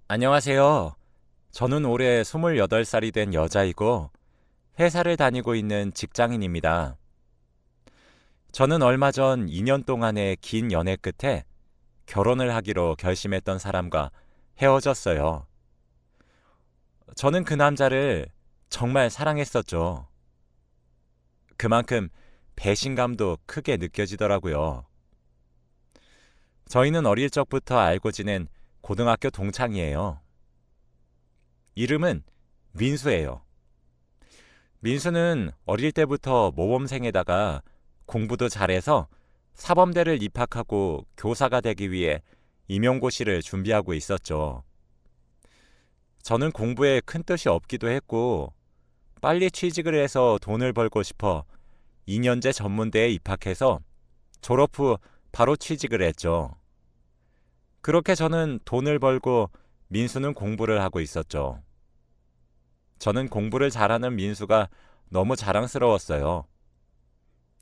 안녕하세요. 저는 올해 28살이 된 여자이고 회사를 다니고 있는 직장인입니다. 저는 얼마 전 2년 동안의 긴 연애 끝에 결혼을 하기로 결심했던 사람과 헤어졌어요. 저는 그 남자를 정말 사랑했었죠. 그만큼 배신감도 크게 느껴지더라고요. 저희는 어릴 적부터 알고 지낸 고등학교 동창이에요. 이름은 민수예요. 민수는 어릴 때부터 모범생에다가 공부도 잘해서 사범대를 입학하고 교사가 되기 위해 임용고시를 준비하고 있었죠. 저는 공부에 큰 뜻이 없기도 했고 빨리 취직을 해서 돈을 벌고 싶어 2년제 전문대에 입학해서 졸업 후 바로 취직을 했죠. 그렇게 저는 돈을 벌고 민수는 공부를 하고 있었죠. 저는 공부를 잘하는 민수가 너무 자랑스러웠어요.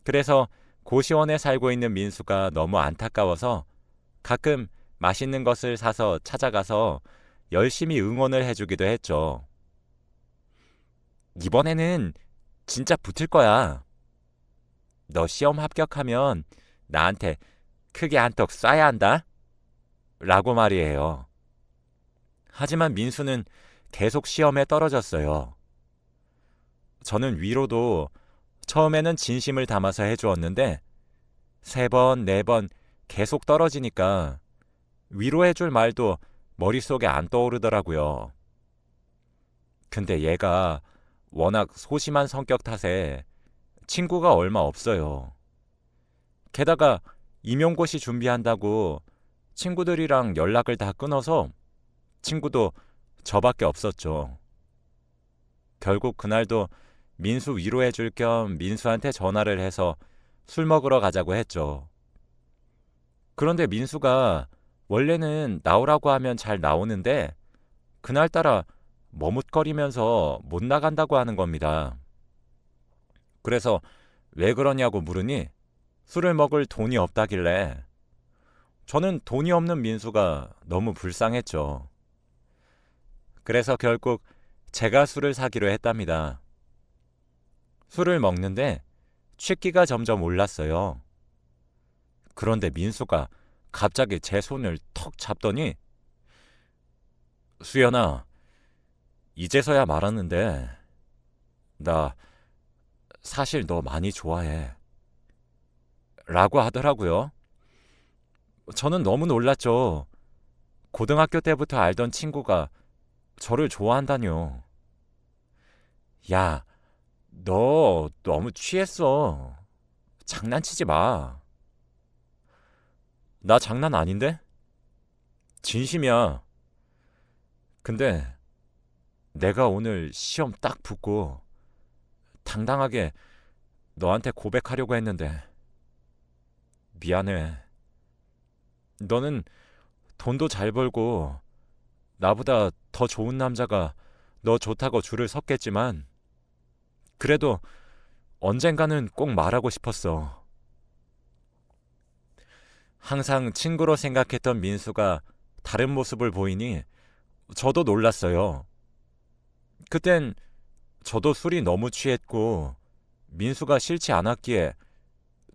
그래서 고시원에 살고 있는 민수가 너무 안타까워서 가끔 맛있는 것을 사서 찾아가서 열심히 응원을 해주기도 했죠. 이번에는 진짜 붙을 거야. 너 시험 합격하면 나한테 크게 한턱 쏴야 한다. 라고 말이에요. 하지만 민수는 계속 시험에 떨어졌어요. 저는 위로도 처음에는 진심을 담아서 해주었는데 3번, 4번 계속 떨어지니까 위로해줄 말도 머릿속에 안 떠오르더라고요. 근데 얘가 워낙 소심한 성격 탓에 친구가 얼마 없어요. 게다가 임용고시 준비한다고 친구들이랑 연락을 다 끊어서 친구도 저밖에 없었죠. 결국 그날도 민수 위로해줄 겸 민수한테 전화를 해서 술 먹으러 가자고 했죠. 그런데 민수가 원래는 나오라고 하면 잘 나오는데 그날따라 머뭇거리면서 못 나간다고 하는 겁니다. 그래서 왜 그러냐고 물으니 술을 먹을 돈이 없다길래 저는 돈이 없는 민수가 너무 불쌍했죠. 그래서 결국 제가 술을 사기로 했답니다. 술을 먹는데 취기가 점점 올랐어요. 그런데 민수가 갑자기 제 손을 턱 잡더니 수연아, 이제서야 말하는데 나 사실 너 많이 좋아해. 라고 하더라고요. 저는 너무 놀랐죠. 고등학교 때부터 알던 친구가 저를 좋아한다뇨. 야, 너 너무 취했어. 장난치지 마. 나 장난 아닌데? 진심이야. 근데 내가 오늘 시험 딱 붙고 당당하게 너한테 고백하려고 했는데 미안해. 너는 돈도 잘 벌고 나보다 더 좋은 남자가 너 좋다고 줄을 섰겠지만 그래도 언젠가는 꼭 말하고 싶었어. 항상 친구로 생각했던 민수가 다른 모습을 보이니 저도 놀랐어요. 그땐 저도 술이 너무 취했고 민수가 싫지 않았기에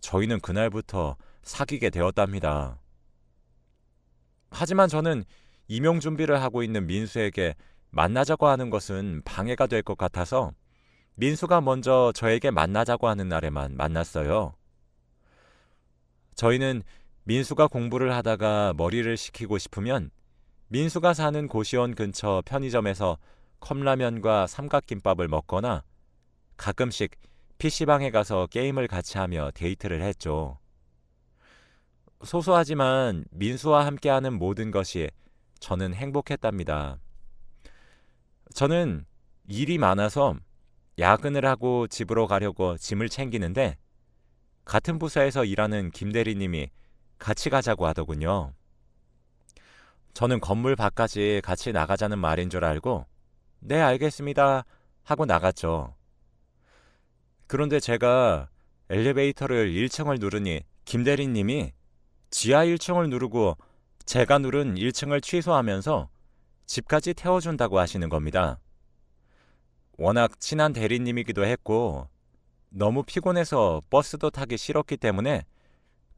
저희는 그날부터 사귀게 되었답니다. 하지만 저는 임용 준비를 하고 있는 민수에게 만나자고 하는 것은 방해가 될 것 같아서 민수가 먼저 저에게 만나자고 하는 날에만 만났어요. 저희는 민수가 공부를 하다가 머리를 식히고 싶으면 민수가 사는 고시원 근처 편의점에서 컵라면과 삼각김밥을 먹거나 가끔씩 PC방에 가서 게임을 같이 하며 데이트를 했죠. 소소하지만 민수와 함께하는 모든 것이 저는 행복했답니다. 저는 일이 많아서 야근을 하고 집으로 가려고 짐을 챙기는데 같은 부서에서 일하는 김 대리님이 같이 가자고 하더군요. 저는 건물 밖까지 같이 나가자는 말인 줄 알고 네, 알겠습니다 하고 나갔죠. 그런데 제가 엘리베이터를 1층을 누르니 김 대리님이 지하 1층을 누르고 제가 누른 1층을 취소하면서 집까지 태워준다고 하시는 겁니다. 워낙 친한 대리님이기도 했고 너무 피곤해서 버스도 타기 싫었기 때문에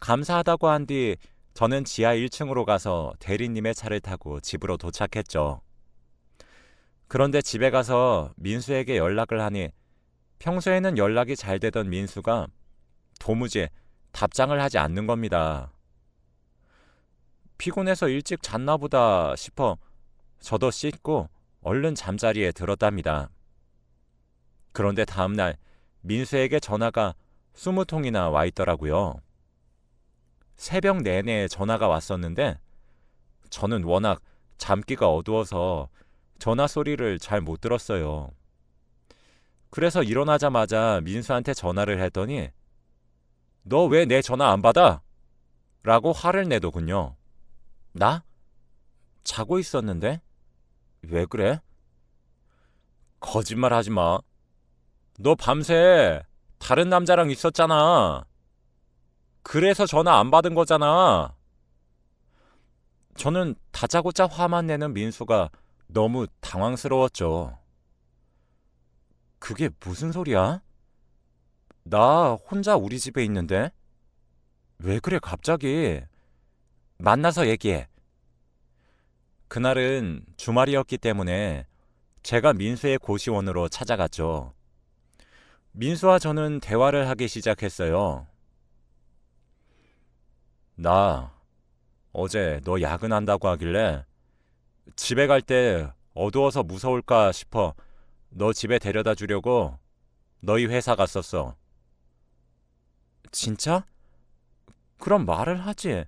감사하다고 한 뒤 저는 지하 1층으로 가서 대리님의 차를 타고 집으로 도착했죠. 그런데 집에 가서 민수에게 연락을 하니 평소에는 연락이 잘 되던 민수가 도무지 답장을 하지 않는 겁니다. 피곤해서 일찍 잤나 보다 싶어 저도 씻고 얼른 잠자리에 들었답니다. 그런데 다음날 민수에게 전화가 20통이나 와 있더라고요. 새벽 내내 전화가 왔었는데 저는 워낙 잠기가 어두워서 전화 소리를 잘 못 들었어요. 그래서 일어나자마자 민수한테 전화를 했더니 너 왜 내 전화 안 받아? 라고 화를 내더군요. 나? 자고 있었는데? 왜 그래? 거짓말 하지 마. 너 밤새 다른 남자랑 있었잖아. 그래서 전화 안 받은 거잖아. 저는 다짜고짜 화만 내는 민수가 너무 당황스러웠죠. 그게 무슨 소리야? 나 혼자 우리 집에 있는데? 왜 그래 갑자기? 만나서 얘기해. 그날은 주말이었기 때문에 제가 민수의 고시원으로 찾아갔죠. 민수와 저는 대화를 하기 시작했어요. 나 어제 너 야근한다고 하길래 집에 갈 때 어두워서 무서울까 싶어 너 집에 데려다 주려고 너희 회사 갔었어. 진짜? 그럼 말을 하지.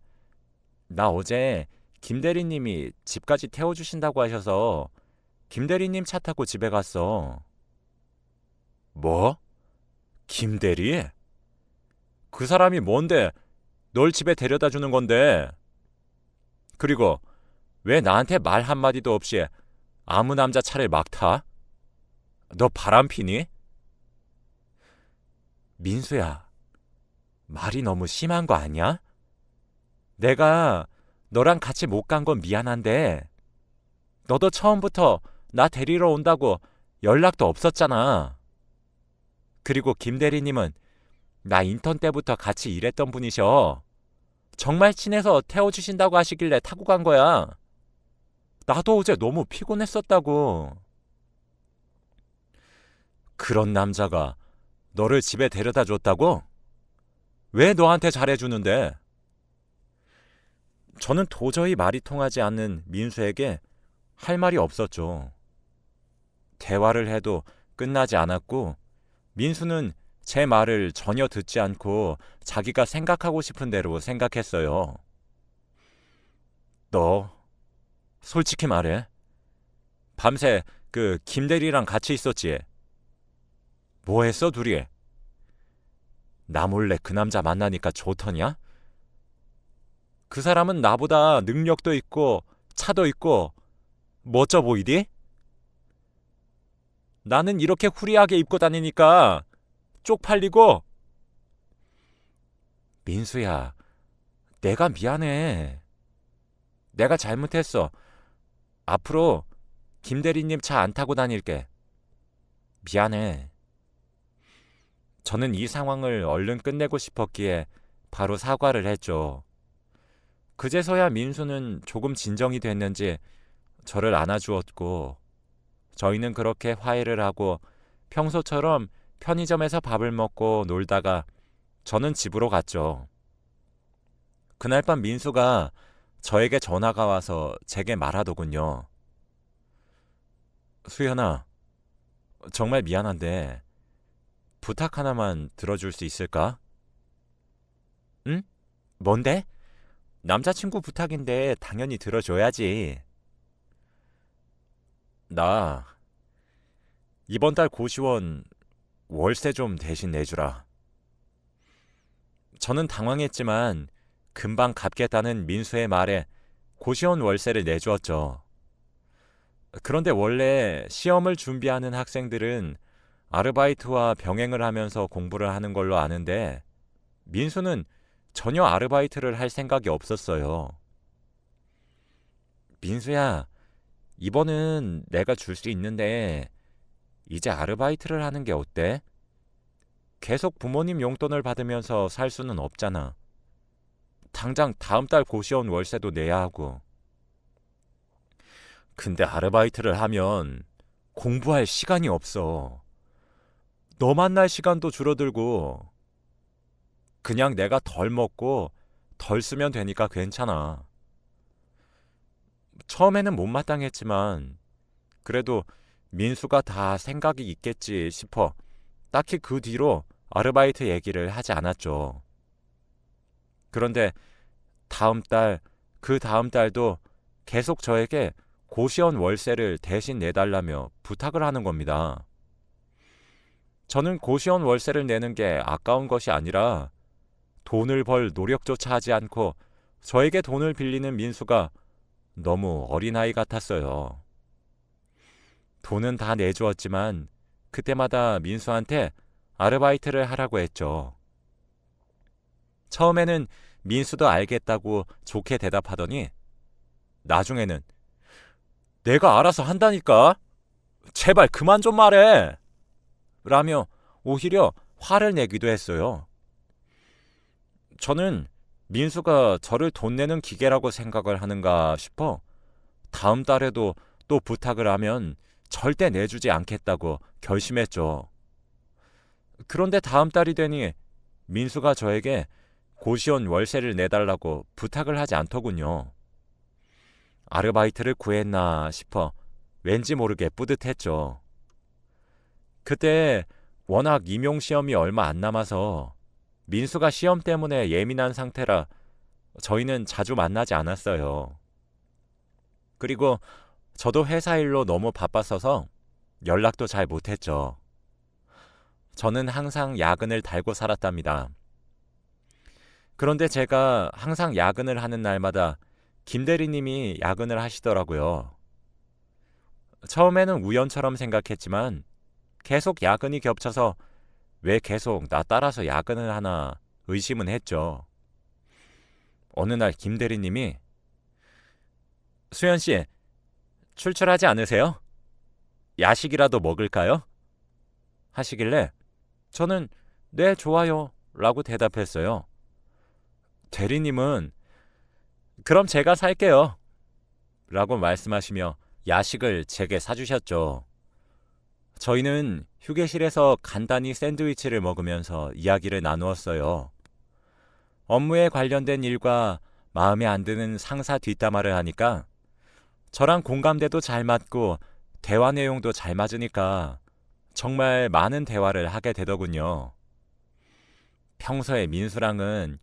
나 어제 김 대리님이 집까지 태워주신다고 하셔서 김 대리님 차 타고 집에 갔어. 뭐? 김 대리? 그 사람이 뭔데 널 집에 데려다 주는 건데? 그리고 왜 나한테 말 한마디도 없이 아무 남자 차를 막 타? 너 바람 피니? 민수야, 말이 너무 심한 거 아니야? 내가 너랑 같이 못 간 건 미안한데 너도 처음부터 나 데리러 온다고 연락도 없었잖아. 그리고 김 대리님은 나 인턴 때부터 같이 일했던 분이셔. 정말 친해서 태워주신다고 하시길래 타고 간 거야. 나도 어제 너무 피곤했었다고. 그런 남자가 너를 집에 데려다 줬다고? 왜 너한테 잘해주는데? 저는 도저히 말이 통하지 않는 민수에게 할 말이 없었죠. 대화를 해도 끝나지 않았고 민수는 제 말을 전혀 듣지 않고 자기가 생각하고 싶은 대로 생각했어요. 너 솔직히 말해. 밤새 그 김대리랑 같이 있었지? 뭐 했어 둘이? 나 몰래 그 남자 만나니까 좋더냐? 그 사람은 나보다 능력도 있고 차도 있고 멋져 보이디? 나는 이렇게 후리하게 입고 다니니까 쪽팔리고. 민수야, 내가 미안해. 내가 잘못했어. 앞으로 김 대리님 차 안 타고 다닐게. 미안해. 저는 이 상황을 얼른 끝내고 싶었기에 바로 사과를 했죠. 그제서야 민수는 조금 진정이 됐는지 저를 안아주었고 저희는 그렇게 화해를 하고 평소처럼 편의점에서 밥을 먹고 놀다가 저는 집으로 갔죠. 그날 밤 민수가 저에게 전화가 와서 제게 말하더군요. 수연아, 정말 미안한데 부탁 하나만 들어줄 수 있을까? 응? 뭔데? 남자친구 부탁인데 당연히 들어줘야지. 나 이번 달 고시원 월세 좀 대신 내주라. 저는 당황했지만 금방 갚겠다는 민수의 말에 고시원 월세를 내주었죠. 그런데 원래 시험을 준비하는 학생들은 아르바이트와 병행을 하면서 공부를 하는 걸로 아는데 민수는 전혀 아르바이트를 할 생각이 없었어요. 민수야, 이번은 내가 줄 수 있는데 이제 아르바이트를 하는 게 어때? 계속 부모님 용돈을 받으면서 살 수는 없잖아. 당장 다음 달 고시원 월세도 내야 하고. 근데 아르바이트를 하면 공부할 시간이 없어. 너 만날 시간도 줄어들고 그냥 내가 덜 먹고 덜 쓰면 되니까 괜찮아. 처음에는 못마땅했지만 그래도 민수가 다 생각이 있겠지 싶어 딱히 그 뒤로 아르바이트 얘기를 하지 않았죠. 그런데 다음 달, 그 다음 달도 계속 저에게 고시원 월세를 대신 내달라며 부탁을 하는 겁니다. 저는 고시원 월세를 내는 게 아까운 것이 아니라 돈을 벌 노력조차 하지 않고 저에게 돈을 빌리는 민수가 너무 어린아이 같았어요. 돈은 다 내주었지만 그때마다 민수한테 아르바이트를 하라고 했죠. 처음에는 민수도 알겠다고 좋게 대답하더니 나중에는 내가 알아서 한다니까? 제발 그만 좀 말해! 라며 오히려 화를 내기도 했어요. 저는 민수가 저를 돈 내는 기계라고 생각을 하는가 싶어 다음 달에도 또 부탁을 하면 절대 내주지 않겠다고 결심했죠. 그런데 다음 달이 되니 민수가 저에게 고시원 월세를 내달라고 부탁을 하지 않더군요. 아르바이트를 구했나 싶어 왠지 모르게 뿌듯했죠. 그때 워낙 임용시험이 얼마 안 남아서 민수가 시험 때문에 예민한 상태라 저희는 자주 만나지 않았어요. 그리고 저도 회사 일로 너무 바빴어서 연락도 잘 못했죠. 저는 항상 야근을 달고 살았답니다. 그런데 제가 항상 야근을 하는 날마다 김 대리님이 야근을 하시더라고요. 처음에는 우연처럼 생각했지만 계속 야근이 겹쳐서 왜 계속 나 따라서 야근을 하나 의심은 했죠. 어느 날 김 대리님이 수연 씨, 출출하지 않으세요? 야식이라도 먹을까요? 하시길래 저는 네, 좋아요 라고 대답했어요. 대리님은 그럼 제가 살게요 라고 말씀하시며 야식을 제게 사주셨죠. 저희는 휴게실에서 간단히 샌드위치를 먹으면서 이야기를 나누었어요. 업무에 관련된 일과 마음에 안 드는 상사 뒷담화를 하니까 저랑 공감대도 잘 맞고 대화 내용도 잘 맞으니까 정말 많은 대화를 하게 되더군요. 평소에 민수랑은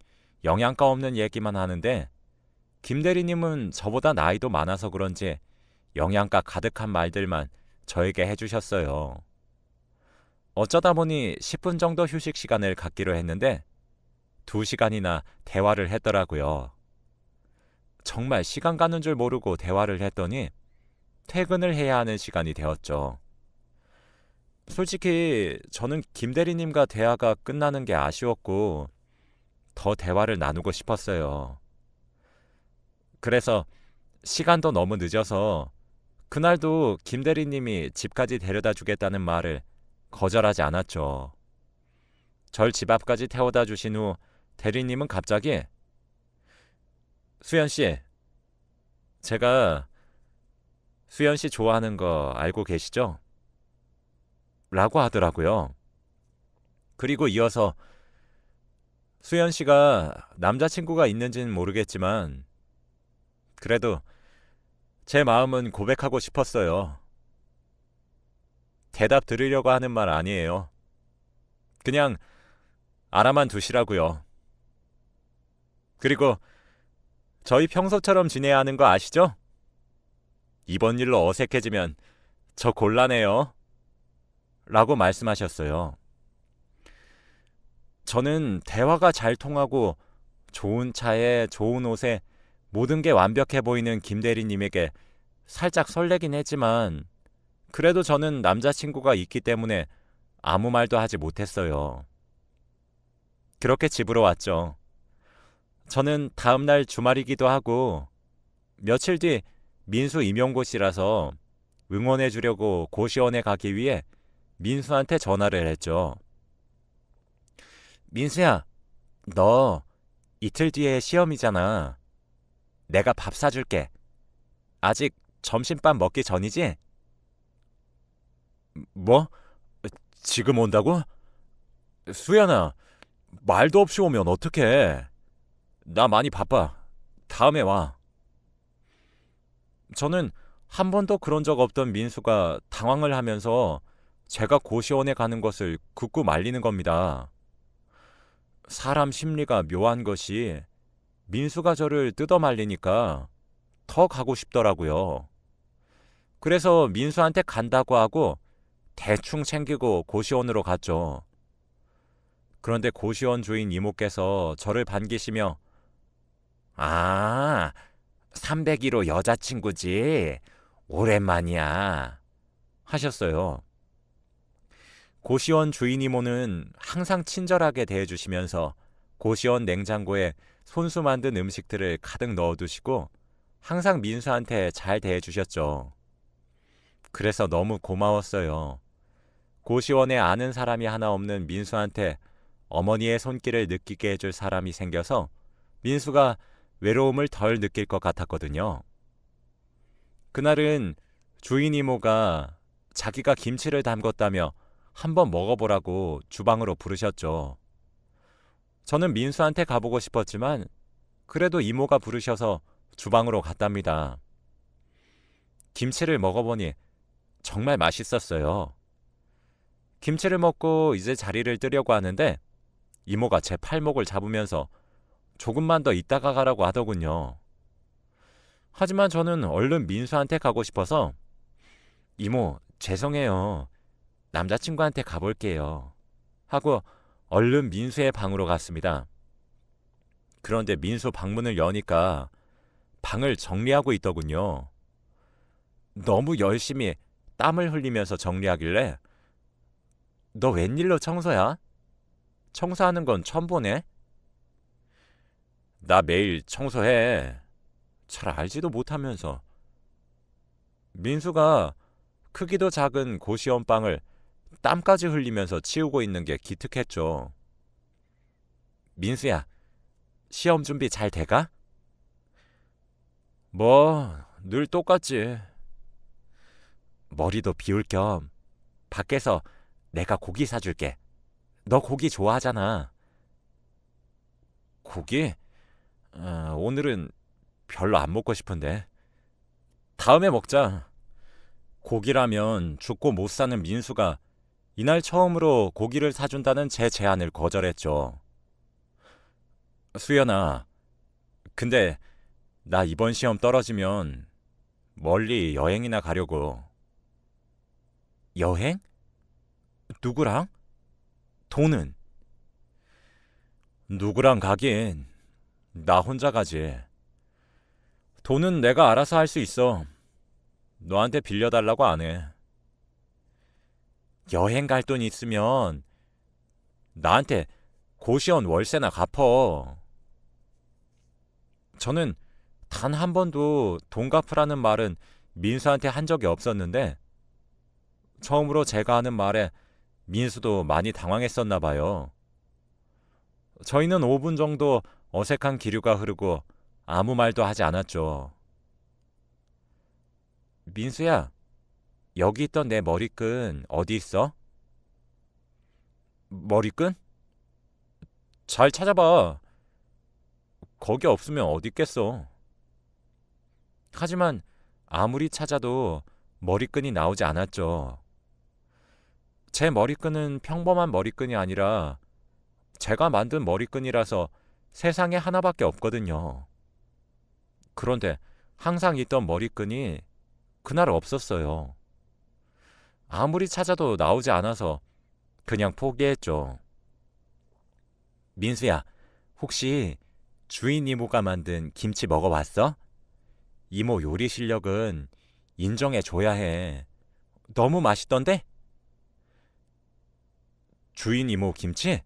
영양가 없는 얘기만 하는데 김 대리님은 저보다 나이도 많아서 그런지 영양가 가득한 말들만 저에게 해주셨어요. 어쩌다 보니 10분 정도 휴식 시간을 갖기로 했는데 2시간이나 대화를 했더라고요. 정말 시간 가는 줄 모르고 대화를 했더니 퇴근을 해야 하는 시간이 되었죠. 솔직히 저는 김 대리님과 대화가 끝나는 게 아쉬웠고 더 대화를 나누고 싶었어요. 그래서 시간도 너무 늦어서 그날도 김 대리님이 집까지 데려다 주겠다는 말을 거절하지 않았죠. 절 집 앞까지 태워다 주신 후 대리님은 갑자기 수연 씨, 제가 수연 씨 좋아하는 거 알고 계시죠? 라고 하더라고요. 그리고 이어서 수연 씨가 남자친구가 있는지는 모르겠지만 그래도 제 마음은 고백하고 싶었어요. 대답 들으려고 하는 말 아니에요. 그냥 알아만 두시라고요. 그리고 저희 평소처럼 지내야 하는 거 아시죠? 이번 일로 어색해지면 저 곤란해요. 라고 말씀하셨어요. 저는 대화가 잘 통하고 좋은 차에 좋은 옷에 모든 게 완벽해 보이는 김 대리님에게 살짝 설레긴 했지만 그래도 저는 남자친구가 있기 때문에 아무 말도 하지 못했어요. 그렇게 집으로 왔죠. 저는 다음날 주말이기도 하고 며칠 뒤 민수 임용고시라서 응원해 주려고 고시원에 가기 위해 민수한테 전화를 했죠. 민수야, 너 이틀 뒤에 시험이잖아. 내가 밥 사줄게. 아직 점심밥 먹기 전이지? 뭐? 지금 온다고? 수연아, 말도 없이 오면 어떡해. 나 많이 바빠. 다음에 와. 저는 한 번도 그런 적 없던 민수가 당황을 하면서 제가 고시원에 가는 것을 굳고 말리는 겁니다. 사람 심리가 묘한 것이 민수가 저를 뜯어 말리니까 더 가고 싶더라고요. 그래서 민수한테 간다고 하고 대충 챙기고 고시원으로 갔죠. 그런데 고시원 주인 이모께서 저를 반기시며 아, 301호 여자친구지. 오랜만이야. 하셨어요. 고시원 주인 이모는 항상 친절하게 대해주시면서 고시원 냉장고에 손수 만든 음식들을 가득 넣어두시고 항상 민수한테 잘 대해주셨죠. 그래서 너무 고마웠어요. 고시원에 아는 사람이 하나 없는 민수한테 어머니의 손길을 느끼게 해줄 사람이 생겨서 민수가 외로움을 덜 느낄 것 같았거든요. 그날은 주인 이모가 자기가 김치를 담궜다며 한번 먹어보라고 주방으로 부르셨죠. 저는 민수한테 가보고 싶었지만 그래도 이모가 부르셔서 주방으로 갔답니다. 김치를 먹어보니 정말 맛있었어요. 김치를 먹고 이제 자리를 뜨려고 하는데 이모가 제 팔목을 잡으면서 조금만 더 있다가 가라고 하더군요. 하지만 저는 얼른 민수한테 가고 싶어서 이모, 죄송해요. 남자친구한테 가볼게요. 하고 얼른 민수의 방으로 갔습니다. 그런데 민수 방문을 여니까 방을 정리하고 있더군요. 너무 열심히 땀을 흘리면서 정리하길래 너 웬일로 청소야? 청소하는 건 처음 보네? 나 매일 청소해. 잘 알지도 못하면서. 민수가 크기도 작은 고시원 방을 땀까지 흘리면서 치우고 있는 게 기특했죠. 민수야, 시험 준비 잘 돼가? 뭐, 늘 똑같지. 머리도 비울 겸 밖에서 내가 고기 사줄게. 너 고기 좋아하잖아. 고기? 오늘은 별로 안 먹고 싶은데. 다음에 먹자. 고기라면 죽고 못 사는 민수가 이날 처음으로 고기를 사준다는 제 제안을 거절했죠. 수연아, 근데 나 이번 시험 떨어지면 멀리 여행이나 가려고. 여행? 누구랑? 돈은? 누구랑 가긴. 나 혼자 가지. 돈은 내가 알아서 할 수 있어. 너한테 빌려달라고 안 해. 여행 갈 돈 있으면 나한테 고시원 월세나 갚어. 저는 단 한 번도 돈 갚으라는 말은 민수한테 한 적이 없었는데 처음으로 제가 하는 말에 민수도 많이 당황했었나 봐요. 저희는 5분 정도 어색한 기류가 흐르고 아무 말도 하지 않았죠. 민수야, 여기 있던 내 머리끈 어디 있어? 머리끈? 잘 찾아봐. 거기 없으면 어디 있겠어. 하지만 아무리 찾아도 머리끈이 나오지 않았죠. 제 머리끈은 평범한 머리끈이 아니라 제가 만든 머리끈이라서 세상에 하나밖에 없거든요. 그런데 항상 있던 머리끈이 그날 없었어요. 아무리 찾아도 나오지 않아서 그냥 포기했죠. 민수야, 혹시 주인 이모가 만든 김치 먹어봤어? 이모 요리 실력은 인정해줘야 해. 너무 맛있던데? 주인 이모 김치?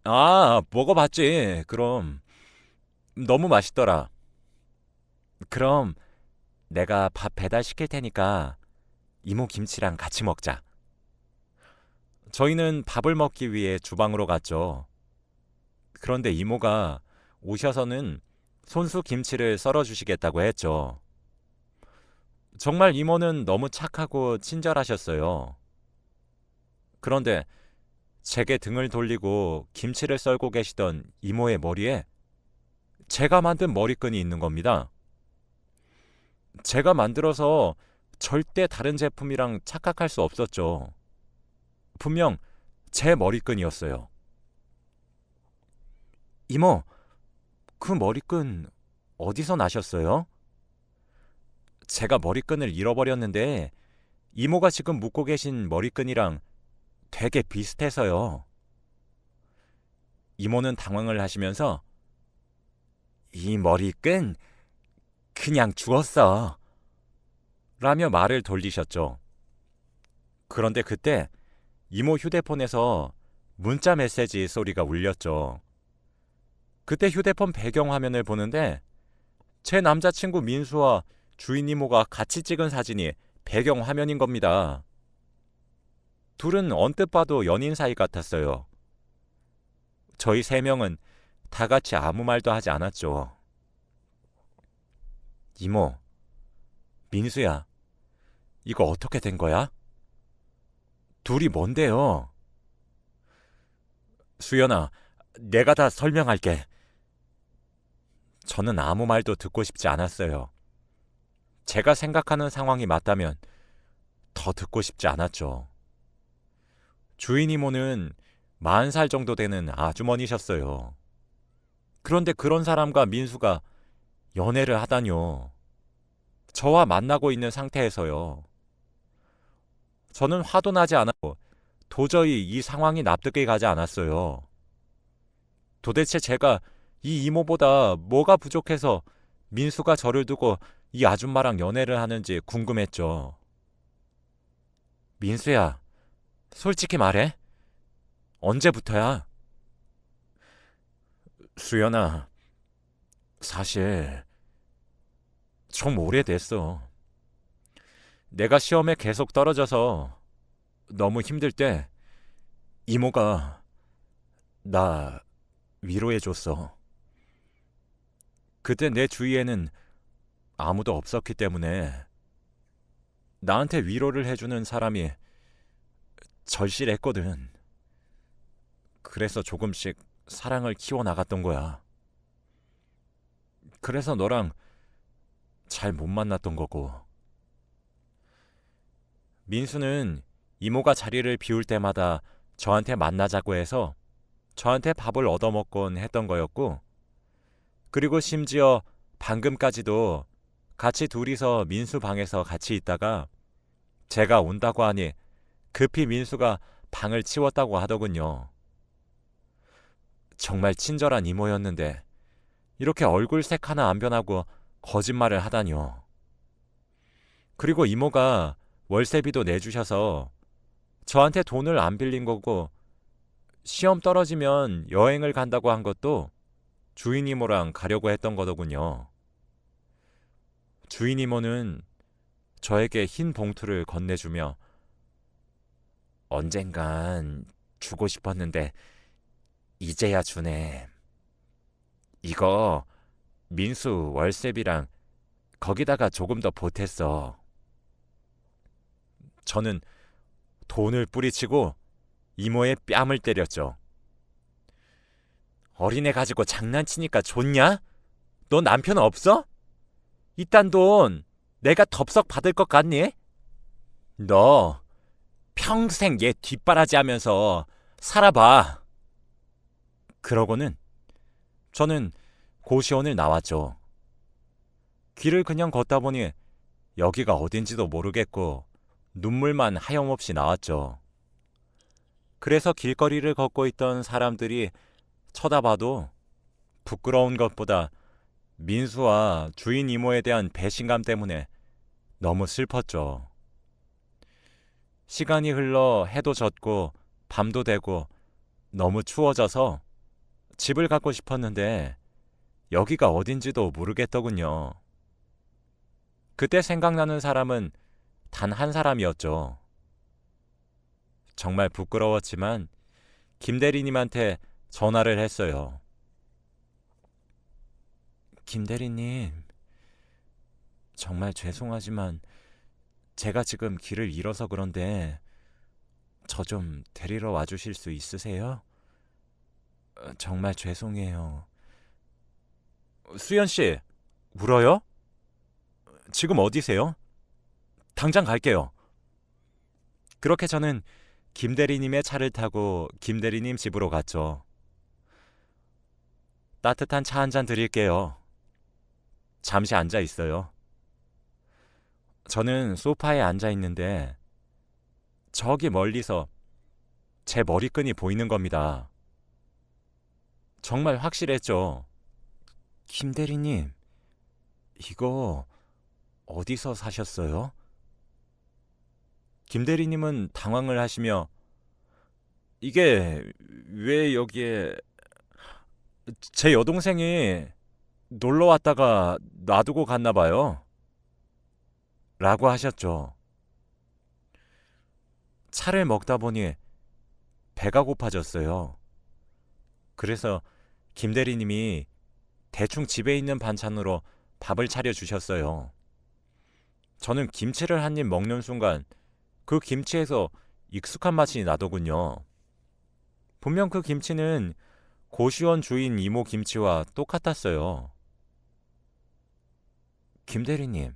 아, 먹어봤지. 그럼 너무 맛있더라. 그럼 내가 밥 배달시킬 테니까 이모 김치랑 같이 먹자. 저희는 밥을 먹기 위해 주방으로 갔죠. 그런데 이모가 오셔서는 손수 김치를 썰어주시겠다고 했죠. 정말 이모는 너무 착하고 친절하셨어요. 그런데 제게 등을 돌리고 김치를 썰고 계시던 이모의 머리에 제가 만든 머리끈이 있는 겁니다. 제가 만들어서 절대 다른 제품이랑 착각할 수 없었죠. 분명 제 머리끈이었어요. 이모, 그 머리끈 어디서 나셨어요? 제가 머리끈을 잃어버렸는데 이모가 지금 묶고 계신 머리끈이랑 되게 비슷해서요. 이모는 당황을 하시면서 이 머리끈 그냥 주웠어. 라며 말을 돌리셨죠. 그런데 그때 이모 휴대폰에서 문자 메시지 소리가 울렸죠. 그때 휴대폰 배경화면을 보는데 제 남자친구 민수와 주인 이모가 같이 찍은 사진이 배경화면인 겁니다. 둘은 언뜻 봐도 연인 사이 같았어요. 저희 세 명은 다 같이 아무 말도 하지 않았죠. 이모, 민수야, 이거 어떻게 된 거야? 둘이 뭔데요? 수연아, 내가 다 설명할게. 저는 아무 말도 듣고 싶지 않았어요. 제가 생각하는 상황이 맞다면 더 듣고 싶지 않았죠. 주인 이모는 40살 정도 되는 아주머니셨어요. 그런데 그런 사람과 민수가 연애를 하다뇨. 저와 만나고 있는 상태에서요. 저는 화도 나지 않았고 도저히 이 상황이 납득이 가지 않았어요. 도대체 제가 이 이모보다 뭐가 부족해서 민수가 저를 두고 이 아줌마랑 연애를 하는지 궁금했죠. 민수야, 솔직히 말해. 언제부터야? 수연아, 사실 좀 오래됐어. 내가 시험에 계속 떨어져서 너무 힘들 때 이모가 나 위로해줬어. 그때 내 주위에는 아무도 없었기 때문에 나한테 위로를 해주는 사람이 절실했거든. 그래서 조금씩 사랑을 키워나갔던 거야. 그래서 너랑 잘 못 만났던 거고. 민수는 이모가 자리를 비울 때마다 저한테 만나자고 해서 저한테 밥을 얻어먹곤 했던 거였고, 그리고 심지어 방금까지도 같이 둘이서 민수 방에서 같이 있다가 제가 온다고 하니 급히 민수가 방을 치웠다고 하더군요. 정말 친절한 이모였는데 이렇게 얼굴색 하나 안 변하고 거짓말을 하다뇨. 그리고 이모가 월세비도 내주셔서 저한테 돈을 안 빌린 거고, 시험 떨어지면 여행을 간다고 한 것도 주인 이모랑 가려고 했던 거더군요. 주인 이모는 저에게 흰 봉투를 건네주며 언젠간 주고 싶었는데 이제야 주네. 이거 민수 월세비랑 거기다가 조금 더 보탰어. 저는 돈을 뿌리치고 이모의 뺨을 때렸죠. 어린애 가지고 장난치니까 좋냐? 너 남편 없어? 이딴 돈 내가 덥석 받을 것 같니? 너 평생 얘 뒷바라지 하면서 살아봐. 그러고는 저는 고시원을 나왔죠. 길을 그냥 걷다 보니 여기가 어딘지도 모르겠고 눈물만 하염없이 나왔죠. 그래서 길거리를 걷고 있던 사람들이 쳐다봐도 부끄러운 것보다 민수와 주인 이모에 대한 배신감 때문에 너무 슬펐죠. 시간이 흘러 해도 졌고 밤도 되고 너무 추워져서 집을 가고 싶었는데 여기가 어딘지도 모르겠더군요. 그때 생각나는 사람은 단 한 사람이었죠. 정말 부끄러웠지만 김 대리님한테 전화를 했어요. 김 대리님, 정말 죄송하지만 제가 지금 길을 잃어서 그런데 저 좀 데리러 와주실 수 있으세요? 정말 죄송해요. 수연 씨, 울어요? 지금 어디세요? 당장 갈게요. 그렇게 저는 김 대리님의 차를 타고 김 대리님 집으로 갔죠. 따뜻한 차 한 잔 드릴게요. 잠시 앉아 있어요. 저는 소파에 앉아 있는데 저기 멀리서 제 머리끈이 보이는 겁니다. 정말 확실했죠. 김 대리님, 이거 어디서 사셨어요? 김 대리님은 당황을 하시며 이게 왜 여기에 제 여동생이 놀러 왔다가 놔두고 갔나 봐요. 라고 하셨죠. 차를 먹다 보니 배가 고파졌어요. 그래서 김 대리님이 대충 집에 있는 반찬으로 밥을 차려 주셨어요. 저는 김치를 한 입 먹는 순간 그 김치에서 익숙한 맛이 나더군요. 분명 그 김치는 고시원 주인 이모 김치와 똑같았어요. 김 대리님,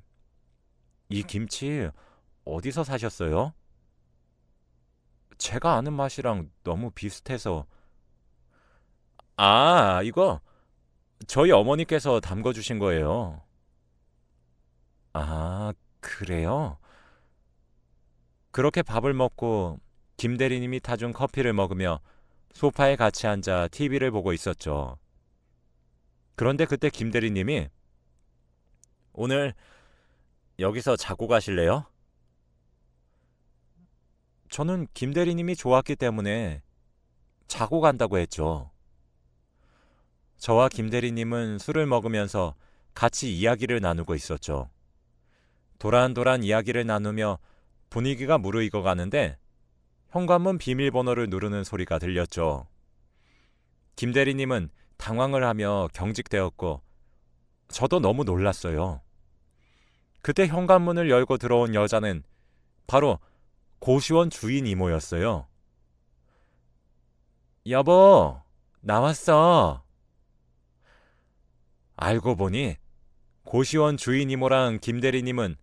이 김치 어디서 사셨어요? 제가 아는 맛이랑 너무 비슷해서. 아, 이거 저희 어머니께서 담궈주신 거예요. 아, 그래요? 그렇게 밥을 먹고 김 대리님이 타준 커피를 먹으며 소파에 같이 앉아 TV를 보고 있었죠. 그런데 그때 김 대리님이 오늘 여기서 자고 가실래요? 저는 김 대리님이 좋았기 때문에 자고 간다고 했죠. 저와 김 대리님은 술을 먹으면서 같이 이야기를 나누고 있었죠. 도란도란 이야기를 나누며 분위기가 무르익어 가는데 현관문 비밀번호를 누르는 소리가 들렸죠. 김 대리님은 당황을 하며 경직되었고 저도 너무 놀랐어요. 그때 현관문을 열고 들어온 여자는 바로 고시원 주인 이모였어요. 여보, 나왔어. 알고 보니 고시원 주인 이모랑 김 대리님은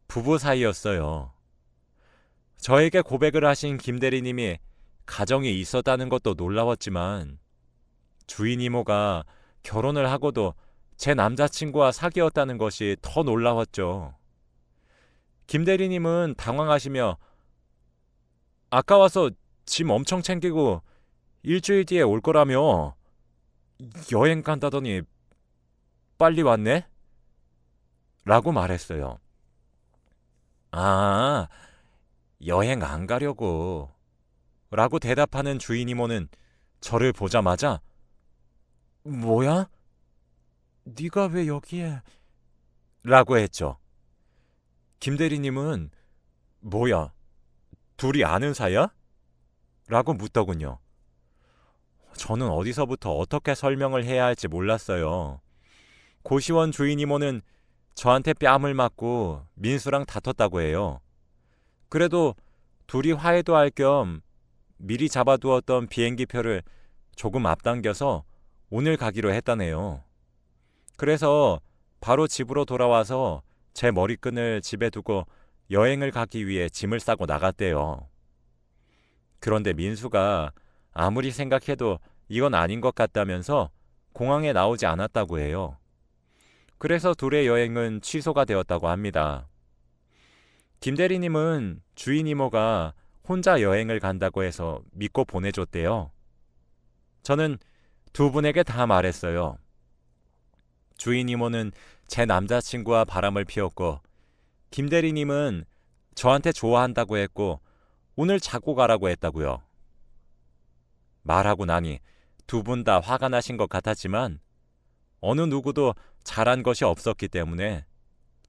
부부 사이였어요. 저에게 고백을 하신 김 대리님이 가정이 있었다는 것도 놀라웠지만 주인 이모가 결혼을 하고도 제 남자친구와 사귀었다는 것이 더 놀라웠죠. 김 대리님은 당황하시며 아까 와서 짐 엄청 챙기고 일주일 뒤에 올 거라며 여행 간다더니 빨리 왔네? 라고 말했어요. 아, 여행 안 가려고. 라고 대답하는 주인 이모는 저를 보자마자 뭐야? 네가 왜 여기에? 라고 했죠. 김 대리님은 뭐야? 둘이 아는 사이야? 라고 묻더군요. 저는 어디서부터 어떻게 설명을 해야 할지 몰랐어요. 고시원 주인 이모는 저한테 뺨을 맞고 민수랑 다퉜다고 해요. 그래도 둘이 화해도 할 겸 미리 잡아두었던 비행기표를 조금 앞당겨서 오늘 가기로 했다네요. 그래서 바로 집으로 돌아와서 제 머리끈을 집에 두고 여행을 가기 위해 짐을 싸고 나갔대요. 그런데 민수가 아무리 생각해도 이건 아닌 것 같다면서 공항에 나오지 않았다고 해요. 그래서 둘의 여행은 취소가 되었다고 합니다. 김 대리님은 주인 이모가 혼자 여행을 간다고 해서 믿고 보내줬대요. 저는 두 분에게 다 말했어요. 주인 이모는 제 남자친구와 바람을 피웠고 김 대리님은 저한테 좋아한다고 했고 오늘 자고 가라고 했다고요. 말하고 나니 두 분 다 화가 나신 것 같았지만 어느 누구도 잘한 것이 없었기 때문에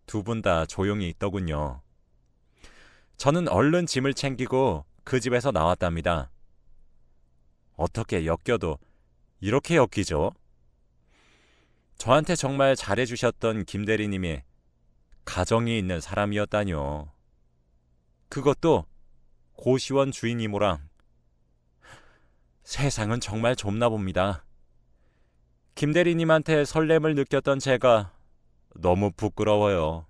두 분 다 조용히 있더군요. 저는 얼른 짐을 챙기고 그 집에서 나왔답니다. 어떻게 엮여도 이렇게 엮이죠? 저한테 정말 잘해주셨던 김 대리님이 가정이 있는 사람이었다뇨. 그것도 고시원 주인이모랑. 세상은 정말 좁나 봅니다. 김 대리님한테 설렘을 느꼈던 제가 너무 부끄러워요.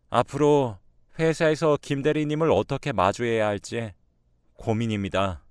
앞으로 회사에서 김 대리님을 어떻게 마주해야 할지 고민입니다.